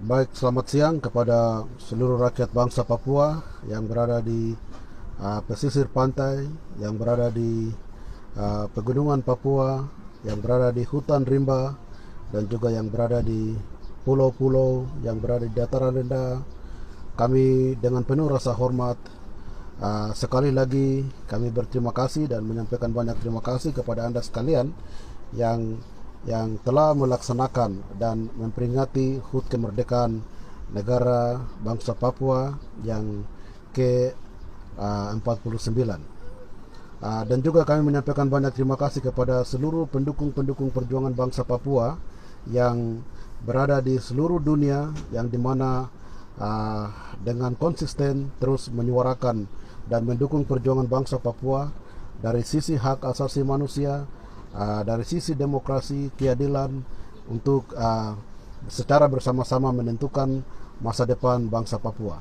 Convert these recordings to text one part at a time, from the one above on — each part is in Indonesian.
Baik, selamat siang kepada seluruh rakyat bangsa Papua yang berada di pesisir pantai, yang berada di pegunungan Papua, yang berada di hutan rimba, dan juga yang berada di pulau-pulau yang berada di dataran rendah. Kami dengan penuh rasa hormat sekali lagi kami berterima kasih dan menyampaikan banyak terima kasih kepada Anda sekalian yang telah melaksanakan dan memperingati HUT kemerdekaan negara bangsa Papua yang ke-49. Dan juga kami menyampaikan banyak terima kasih kepada seluruh pendukung-pendukung perjuangan bangsa Papua yang berada di seluruh dunia, yang dimana dengan konsisten terus menyuarakan dan mendukung perjuangan bangsa Papua dari sisi hak asasi manusia, dari sisi demokrasi, keadilan, untuk secara bersama-sama menentukan masa depan bangsa Papua.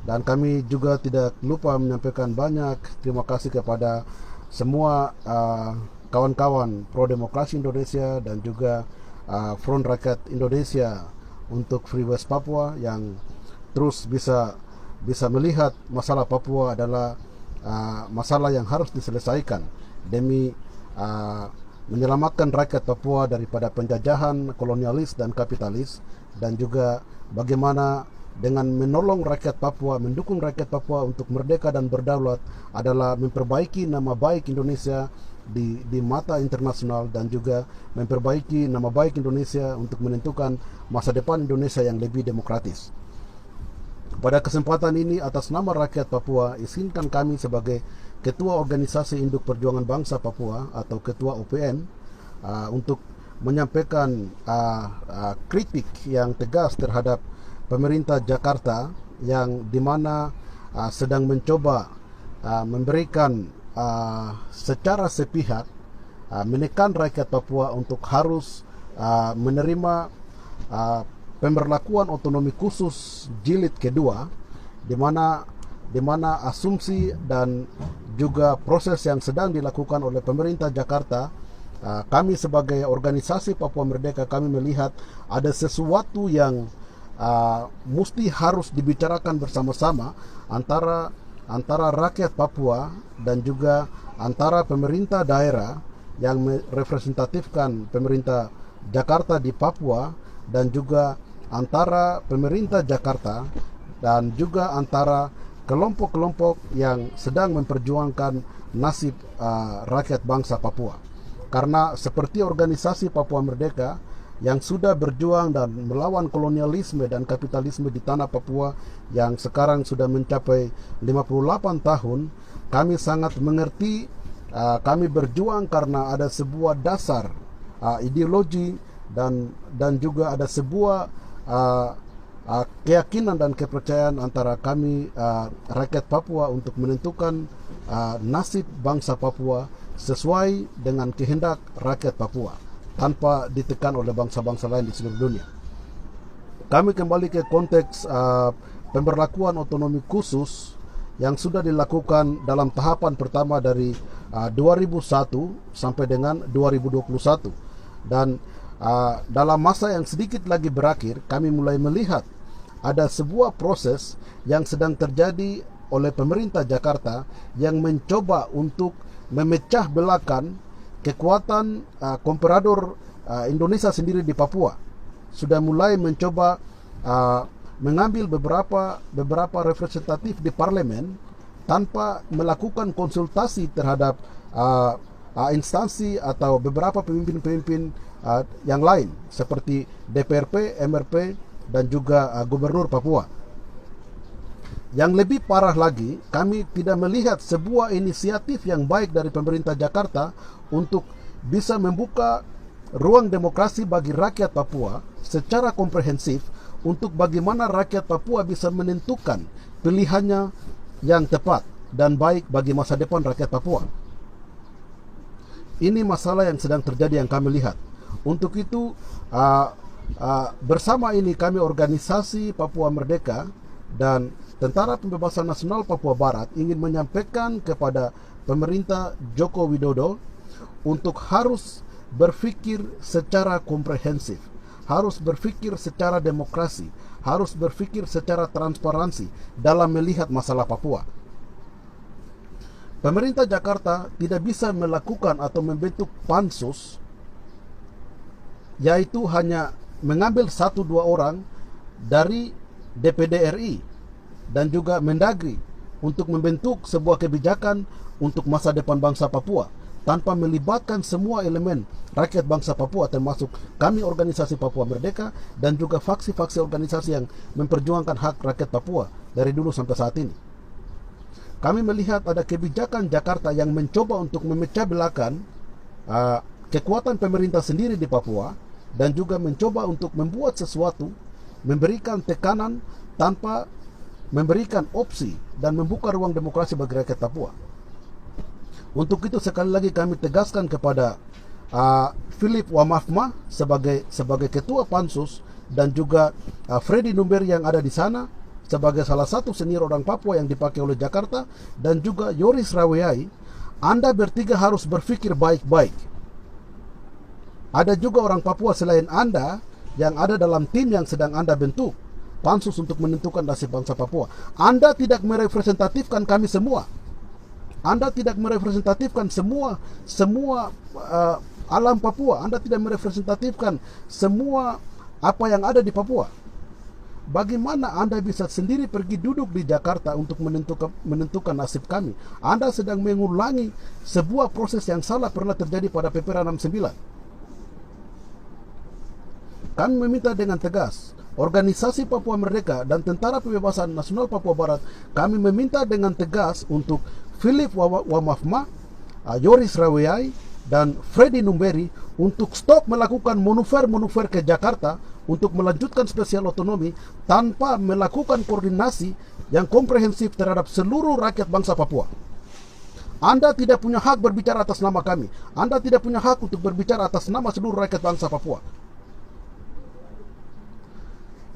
Dan kami juga tidak lupa menyampaikan banyak terima kasih kepada semua kawan-kawan pro demokrasi Indonesia dan juga Front Rakyat Indonesia untuk Free West Papua yang terus bisa melihat masalah Papua adalah masalah yang harus diselesaikan demi menyelamatkan rakyat Papua daripada penjajahan kolonialis dan kapitalis, dan juga bagaimana dengan menolong rakyat Papua, mendukung rakyat Papua untuk merdeka dan berdaulat adalah memperbaiki nama baik Indonesia di mata internasional, dan juga memperbaiki nama baik Indonesia untuk menentukan masa depan Indonesia yang lebih demokratis. Pada kesempatan ini, atas nama rakyat Papua, izinkan kami sebagai Ketua Organisasi Induk Perjuangan Bangsa Papua atau Ketua OPM untuk menyampaikan kritik yang tegas terhadap pemerintah Jakarta yang dimana sedang mencoba memberikan secara sepihak menekan rakyat Papua untuk harus menerima pemberlakuan otonomi khusus jilid kedua, di mana asumsi dan juga proses yang sedang dilakukan oleh pemerintah Jakarta. Kami sebagai organisasi Papua Merdeka, kami melihat ada sesuatu yang mesti harus dibicarakan bersama-sama antara rakyat Papua dan juga antara pemerintah daerah yang merepresentatifkan pemerintah Jakarta di Papua, dan juga antara pemerintah Jakarta dan juga antara kelompok-kelompok yang sedang memperjuangkan nasib rakyat bangsa Papua. Karena seperti organisasi Papua Merdeka yang sudah berjuang dan melawan kolonialisme dan kapitalisme di tanah Papua yang sekarang sudah mencapai 58 tahun, kami sangat mengerti. Kami berjuang karena ada sebuah dasar ideologi dan juga ada sebuah keyakinan dan kepercayaan antara kami rakyat Papua untuk menentukan nasib bangsa Papua sesuai dengan kehendak rakyat Papua tanpa ditekan oleh bangsa-bangsa lain di seluruh dunia. Kami kembali ke konteks pemberlakuan otonomi khusus yang sudah dilakukan dalam tahapan pertama dari 2001 sampai dengan 2021, dan dalam masa yang sedikit lagi berakhir, kami mulai melihat ada sebuah proses yang sedang terjadi oleh pemerintah Jakarta yang mencoba untuk memecah belahkan kekuatan Komprador Indonesia sendiri di Papua. Sudah mulai mencoba mengambil beberapa representatif di parlemen tanpa melakukan konsultasi terhadap instansi atau beberapa pemimpin-pemimpin yang lain seperti DPRP, MRP, dan juga Gubernur Papua. Yang lebih parah lagi, kami tidak melihat sebuah inisiatif yang baik dari pemerintah Jakarta untuk bisa membuka ruang demokrasi bagi rakyat Papua secara komprehensif, untuk bagaimana rakyat Papua bisa menentukan pilihannya yang tepat dan baik bagi masa depan rakyat Papua. Ini masalah yang sedang terjadi yang kami lihat. Untuk itu, bersama ini kami organisasi Papua Merdeka dan Tentara Pembebasan Nasional Papua Barat ingin menyampaikan kepada pemerintah Joko Widodo untuk harus berpikir secara komprehensif, harus berpikir secara demokrasi, harus berpikir secara transparansi dalam melihat masalah Papua. Pemerintah Jakarta tidak bisa melakukan atau membentuk pansus, yaitu hanya mengambil 1-2 orang dari DPD RI dan juga Mendagri untuk membentuk sebuah kebijakan untuk masa depan bangsa Papua, tanpa melibatkan semua elemen rakyat bangsa Papua, termasuk kami organisasi Papua Merdeka dan juga faksi-faksi organisasi yang memperjuangkan hak rakyat Papua dari dulu sampai saat ini. Kami melihat ada kebijakan Jakarta yang mencoba untuk memecah belahkan kekuatan pemerintah sendiri di Papua, dan juga mencoba untuk membuat sesuatu, memberikan tekanan tanpa memberikan opsi dan membuka ruang demokrasi bagi rakyat Papua. Untuk itu sekali lagi kami tegaskan kepada Philip Wamafma sebagai ketua pansus, dan juga Freddy Numberi yang ada di sana sebagai salah satu senior orang Papua yang dipakai oleh Jakarta, dan juga Yoris Raweai, Anda bertiga harus berpikir baik-baik. Ada juga orang Papua selain Anda yang ada dalam tim yang sedang Anda bentuk pansus untuk menentukan nasib bangsa Papua. Anda tidak merepresentatifkan kami semua. Anda tidak merepresentatifkan semua alam Papua. Anda tidak merepresentatifkan semua apa yang ada di Papua. Bagaimana Anda bisa sendiri pergi duduk di Jakarta untuk menentukan nasib kami? Anda sedang mengulangi sebuah proses yang salah pernah terjadi pada PPRA 69. Kami meminta dengan tegas, Organisasi Papua Merdeka dan Tentara Pembebasan Nasional Papua Barat, kami meminta dengan tegas untuk Philip Wamafma, Yoris Raweai, dan Freddy Numberi untuk stop melakukan manuver-manuver ke Jakarta untuk melanjutkan spesial otonomi tanpa melakukan koordinasi yang komprehensif terhadap seluruh rakyat bangsa Papua. Anda tidak punya hak berbicara atas nama kami. Anda tidak punya hak untuk berbicara atas nama seluruh rakyat bangsa Papua.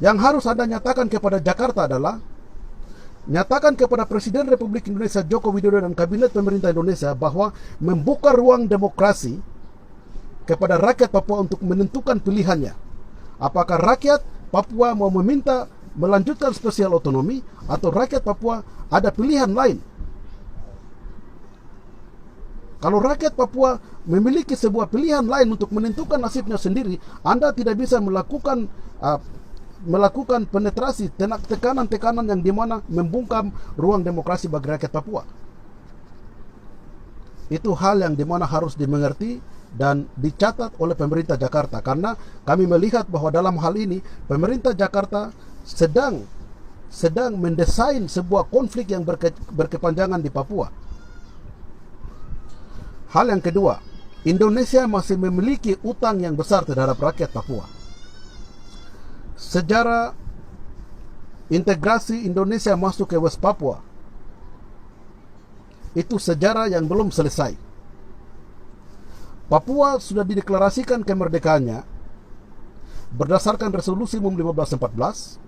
Yang harus Anda nyatakan kepada Jakarta adalah, nyatakan kepada Presiden Republik Indonesia Joko Widodo dan Kabinet Pemerintah Indonesia bahwa membuka ruang demokrasi kepada rakyat Papua untuk menentukan pilihannya. Apakah rakyat Papua mau meminta melanjutkan spesial otonomi, atau rakyat Papua ada pilihan lain? Kalau rakyat Papua memiliki sebuah pilihan lain untuk menentukan nasibnya sendiri, Anda tidak bisa melakukan penetrasi, tekanan-tekanan yang dimana membungkam ruang demokrasi bagi rakyat Papua. Itu hal yang dimana harus dimengerti dan dicatat oleh pemerintah Jakarta, karena kami melihat bahwa dalam hal ini pemerintah Jakarta sedang mendesain sebuah konflik yang berkepanjangan di Papua. Hal yang kedua, Indonesia masih memiliki utang yang besar terhadap rakyat Papua. Sejarah integrasi Indonesia masuk ke West Papua itu sejarah yang belum selesai. Papua sudah dideklarasikan kemerdekaannya berdasarkan resolusi UMM 1514.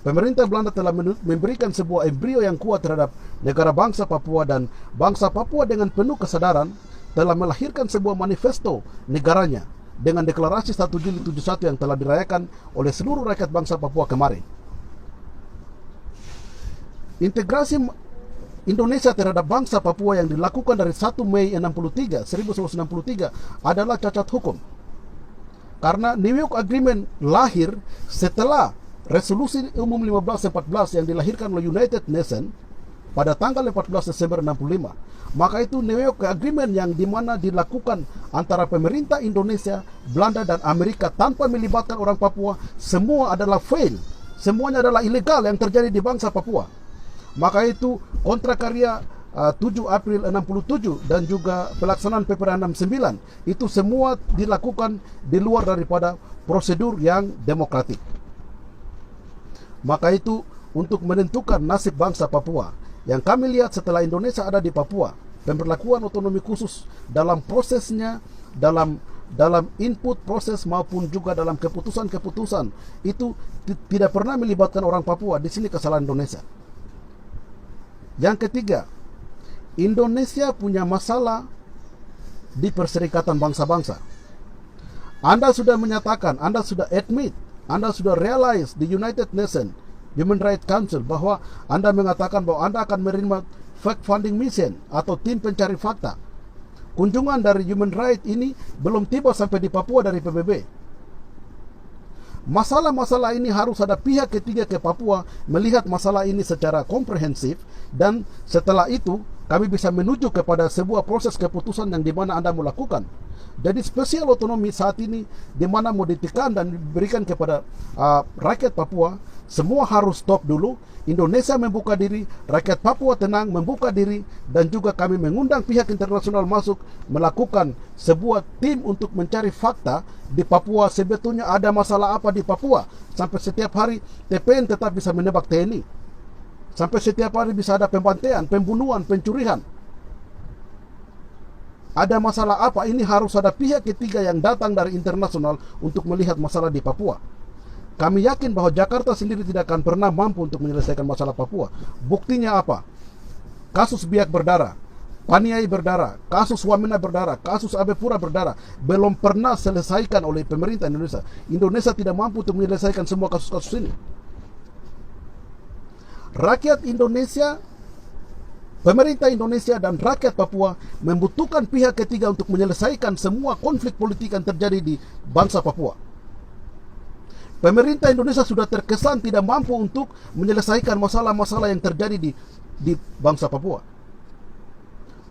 Pemerintah Belanda telah memberikan sebuah embrio yang kuat terhadap negara bangsa Papua, dan bangsa Papua dengan penuh kesadaran telah melahirkan sebuah manifesto negaranya dengan deklarasi 1 Juli 71 yang telah dirayakan oleh seluruh rakyat bangsa Papua kemarin. Integrasi Indonesia terhadap bangsa Papua yang dilakukan dari 1 Mei 1963 adalah cacat hukum. Karena New York Agreement lahir setelah resolusi umum 1514 yang dilahirkan oleh United Nations pada tanggal 14 Desember 65. Maka itu New York Agreement yang dimana dilakukan antara pemerintah Indonesia, Belanda, dan Amerika tanpa melibatkan orang Papua, semua adalah fail. Semuanya adalah ilegal yang terjadi di bangsa Papua. Maka itu kontrak karya 7 April 67 dan juga pelaksanaan PPRA 69 itu semua dilakukan di luar daripada prosedur yang demokratik. Maka itu untuk menentukan nasib bangsa Papua, yang kami lihat setelah Indonesia ada di Papua, pemberlakuan otonomi khusus dalam prosesnya, dalam input proses maupun juga dalam keputusan-keputusan itu tidak pernah melibatkan orang Papua. Di sini kesalahan Indonesia. Yang ketiga, Indonesia punya masalah di Perserikatan Bangsa-Bangsa. Anda sudah menyatakan, Anda sudah admit Anda sudah realize di United Nations Human Rights Council bahwa Anda mengatakan bahwa Anda akan menerima fact finding mission atau tim pencari fakta. Kunjungan dari Human Rights ini belum tiba sampai di Papua dari PBB. Masalah-masalah ini harus ada pihak ketiga ke Papua melihat masalah ini secara komprehensif, dan setelah itu kami bisa menuju kepada sebuah proses keputusan yang dimana Anda melakukan. Jadi spesial otonomi saat ini dimana mau ditekan dan diberikan kepada rakyat Papua, semua harus stop dulu. Indonesia membuka diri, rakyat Papua tenang membuka diri, dan juga kami mengundang pihak internasional masuk melakukan sebuah tim untuk mencari fakta di Papua. Sebetulnya ada masalah apa di Papua sampai setiap hari TPN tetap bisa menembak TNI, sampai setiap hari bisa ada pembantaian, pembunuhan, pencurian. Ada masalah apa? Ini harus ada pihak ketiga yang datang dari internasional untuk melihat masalah di Papua. Kami yakin bahwa Jakarta sendiri tidak akan pernah mampu untuk menyelesaikan masalah Papua. Buktinya apa? Kasus Biak berdarah, Paniai berdarah, kasus Wamena berdarah, kasus Abe Pura berdarah, belum pernah selesaikan oleh pemerintah Indonesia. Indonesia tidak mampu untuk menyelesaikan semua kasus-kasus ini. Rakyat Indonesia, pemerintah Indonesia dan rakyat Papua membutuhkan pihak ketiga untuk menyelesaikan semua konflik politik yang terjadi di bangsa Papua. Pemerintah Indonesia sudah terkesan tidak mampu untuk menyelesaikan masalah-masalah yang terjadi di bangsa Papua.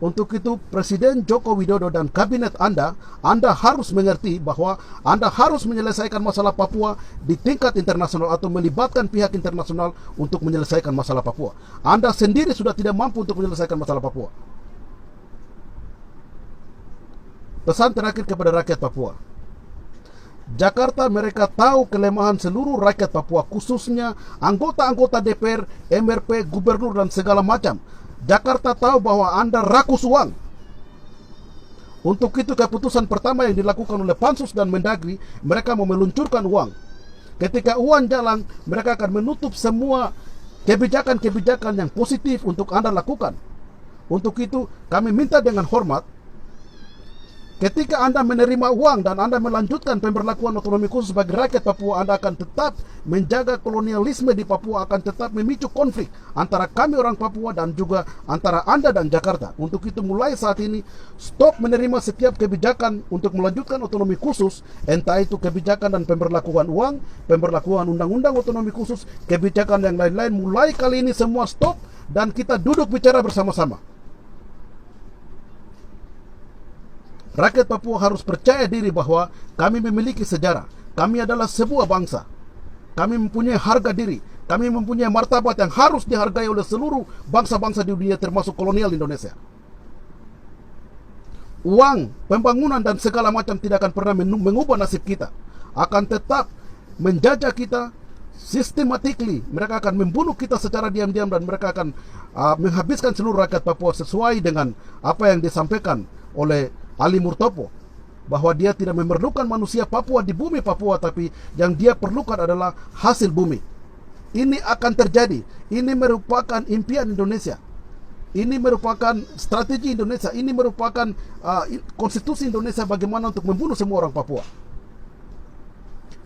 Untuk itu Presiden Joko Widodo dan kabinet Anda harus mengerti bahwa Anda harus menyelesaikan masalah Papua di tingkat internasional atau melibatkan pihak internasional untuk menyelesaikan masalah Papua. Anda sendiri sudah tidak mampu untuk menyelesaikan masalah Papua. Pesan terakhir kepada rakyat Papua. Jakarta mereka tahu kelemahan seluruh rakyat Papua, khususnya anggota-anggota DPR, MRP, gubernur dan segala macam. Jakarta tahu bahwa Anda rakus uang. Untuk itu keputusan pertama yang dilakukan oleh Pansus dan Mendagri, mereka mau meluncurkan uang. Ketika uang jalan, mereka akan menutup semua kebijakan-kebijakan yang positif untuk Anda lakukan. Untuk itu kami minta dengan hormat, ketika Anda menerima uang dan Anda melanjutkan pemberlakuan otonomi khusus bagi rakyat Papua, Anda akan tetap menjaga kolonialisme di Papua, akan tetap memicu konflik antara kami orang Papua dan juga antara Anda dan Jakarta. Untuk itu mulai saat ini, stop menerima setiap kebijakan untuk melanjutkan otonomi khusus, entah itu kebijakan dan pemberlakuan uang, pemberlakuan undang-undang otonomi khusus, kebijakan yang lain-lain. Mulai kali ini semua stop dan kita duduk bicara bersama-sama. Rakyat Papua harus percaya diri bahwa kami memiliki sejarah. Kami adalah sebuah bangsa. Kami mempunyai harga diri. Kami mempunyai martabat yang harus dihargai oleh seluruh bangsa-bangsa di dunia, termasuk kolonial Indonesia. Uang, pembangunan dan segala macam tidak akan pernah mengubah nasib kita. Akan tetap menjajah kita systematically. Mereka akan membunuh kita secara diam-diam dan mereka akan menghabiskan seluruh rakyat Papua sesuai dengan apa yang disampaikan oleh Ali Murtopo, bahwa dia tidak memerlukan manusia Papua di bumi Papua, tapi yang dia perlukan adalah hasil bumi. Ini akan terjadi. Ini merupakan impian Indonesia. Ini merupakan strategi Indonesia. Ini merupakan konstitusi Indonesia bagaimana untuk membunuh semua orang Papua.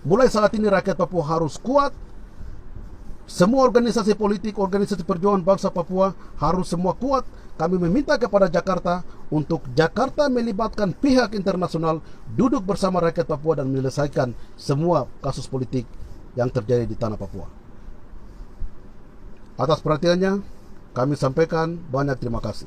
Mulai saat ini rakyat Papua harus kuat. Semua organisasi politik, organisasi perjuangan bangsa Papua harus semua kuat. Kami meminta kepada Jakarta untuk Jakarta melibatkan pihak internasional, duduk bersama rakyat Papua dan menyelesaikan semua kasus politik yang terjadi di tanah Papua. Atas perhatiannya, kami sampaikan banyak terima kasih.